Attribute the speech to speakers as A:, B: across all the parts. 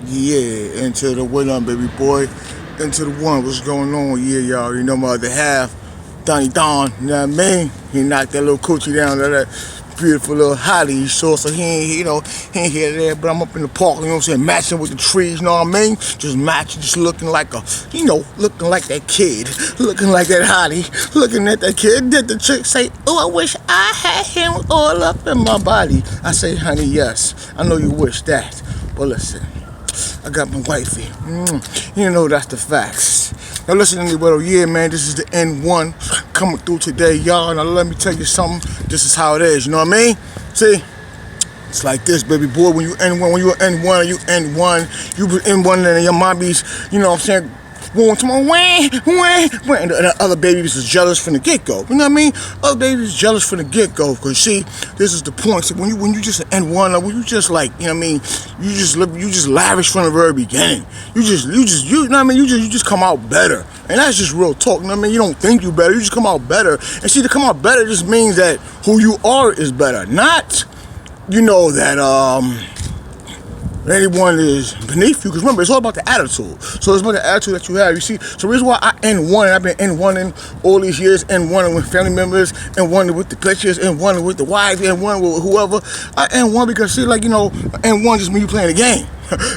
A: Yeah, into the one, baby boy. Into the one, what's going on? Yeah, y'all, you know my other half, Donnie Don, you know what I mean? He knocked that little coochie down to that beautiful little hottie he saw, so he ain't here there, but I'm up in the park, you know what I'm saying, matching with the trees, you know what I mean? Just matching, just looking like looking like that kid, looking like that hottie, looking at that kid. Did the chick say, oh, I wish I had him all up in my body? I say, honey, yes, I know you wish that, but listen, I got my wifey. You know that's the facts. Now listen to me, well, yeah, man, this is the N1 coming through today, y'all. Now let me tell you something. This is how it is, you know what I mean? See, it's like this, baby boy. When you N1, when you N1, you N1, you N1, and your mommies, you know what I'm saying? Going to my and the other babies is jealous from the get-go. You know what I mean? Other babies jealous from the get-go. Because see, this is the point. See, when you just an N1, or when you just like, you know what I mean, you just lavish from the very beginning. You know what I mean? You just come out better. And that's just real talk. You know what I mean? You don't think you better, you just come out better. And see, to come out better just means that who you are is better. Not, you know, that anyone is beneath you, because remember, it's all about the attitude. So it's about the attitude that you have. You see, so the reason why I N1, and I've been N1ing all these years, N1ing with family members, N1ing with the glitches, N1ing with the wives, N1 with whoever. I N1 because see, like, you know, N1 just means you playing the game.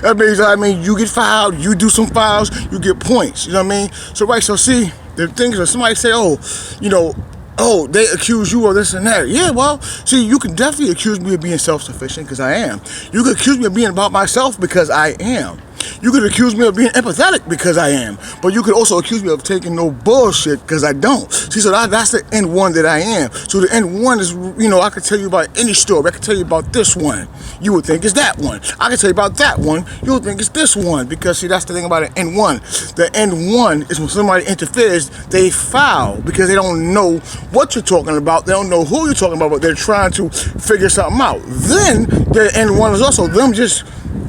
A: That means, I mean, you get fouled, you do some fouls, you get points. You know what I mean? So right, so see, the things that somebody say, oh, you know, oh, they accuse you of this and that. Yeah, well, see, you can definitely accuse me of being self-sufficient, because I am. You can accuse me of being about myself, because I am. You could accuse me of being empathetic, because I am. But you could also accuse me of taking no bullshit, because I don't. See, so that's the N1 that I am. So the N1 is, you know, I could tell you about any story. I could tell you about this one. You would think it's that one. I could tell you about that one. You would think it's this one. Because, see, that's the thing about an N1. The N1 is when somebody interferes, they foul, because they don't know what you're talking about. They don't know who you're talking about, but they're trying to figure something out. Then the N1 is also them just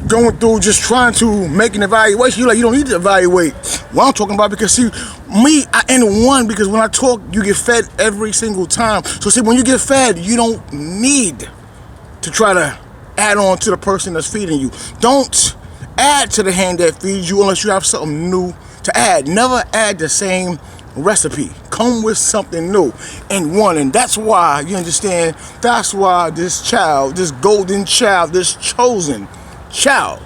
A: going through, just trying to make an evaluation. You don't need to evaluate what I'm talking about, because see, me, I N1 because when I talk, you get fed every single time. So see, when you get fed, you don't need to try to add on to the person that's feeding you. Don't add to the hand that feeds you unless you have something new to add. Never add the same recipe. Come with something new and one. And that's why, you understand, that's why this child, this golden child, this chosen child,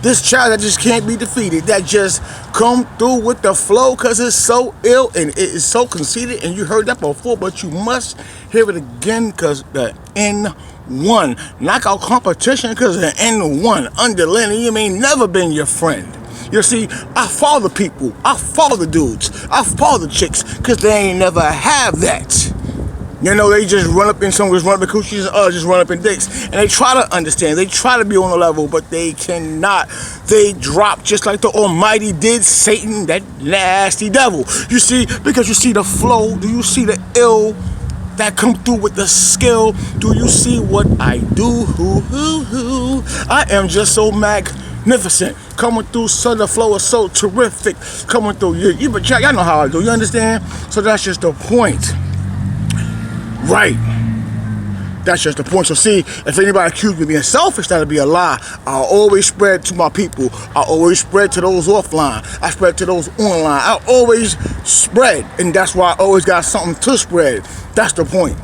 A: this child that just can't be defeated, that just come through with the flow, because it's so ill and it is so conceited, and you heard that before, but you must hear it again, because the N1 knockout competition, because the N1 underlining, you may never been your friend. You see, I follow the people, I follow the dudes, I follow the chicks, because they ain't never have that. You know, they just run up in some, just run up in coochies, and others just run up in dicks. And they try to understand, they try to be on the level, but they cannot. They drop just like the Almighty did Satan, that nasty devil. You see, because you see the flow, do you see the ill that come through with the skill? Do you see what I do? I am just so magnificent. Coming through, so the flow is so terrific. Coming through, but y'all know how I do, you understand? So that's just the point. Right. That's just the point. So see, if anybody accused me of being selfish, that'll be a lie. I'll always spread to my people. I always spread to those offline. I spread to those online. I always spread. And that's why I always got something to spread. That's the point.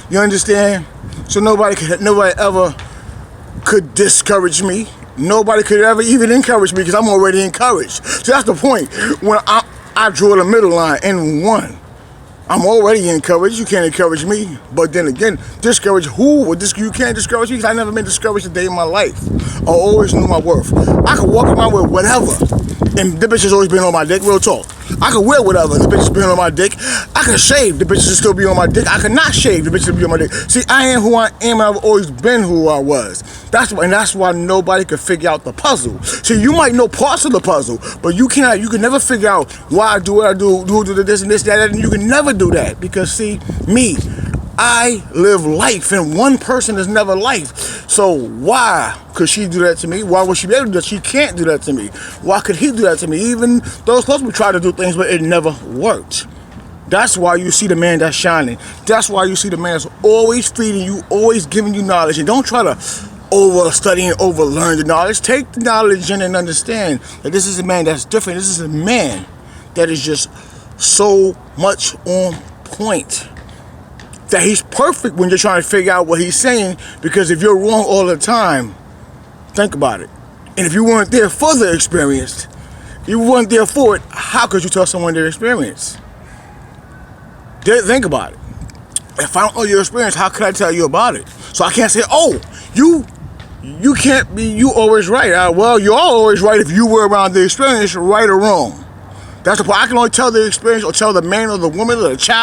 A: You understand? So nobody ever could discourage me. Nobody could ever even encourage me, because I'm already encouraged. So that's the point. When I draw the middle line in one, I'm already encouraged. You can't encourage me. But then again, discourage who? You can't discourage me, because I never been discouraged a day in my life. I always knew my worth. I could walk around with whatever, and the bitch has always been on my dick, real talk. I could wear whatever, the bitch has been on my dick. I could shave, the bitches will still be on my dick. I could not shave, the bitches will be on my dick. See, I am who I am, and I've always been who I was. That's why nobody could figure out the puzzle. See, you might know parts of the puzzle, but you can never figure out why I do what I do this and this, that, and you can never do that, because see, me, I live life, and one person is never life. So why could she do that to me? Why would she be able to do that? She can't do that to me. Why could he do that to me? Even those close to me try to do things, but it never worked. That's why you see the man that's shining. That's why you see the man that's always feeding you, always giving you knowledge. And don't try to over studying, over learning the knowledge. Take the knowledge in and understand that this is a man that's different. This is a man that is just so much on point. That he's perfect when you're trying to figure out what he's saying, because if you're wrong all the time, think about it. And if you weren't there for the experience, you weren't there for it, how could you tell someone their experience? Think about it. If I don't know your experience, how could I tell you about it? So I can't say, oh, you can't be, you always right. Well, you're always right if you were around the experience, right or wrong. That's the point. I can only tell the experience, or tell the man or the woman or the child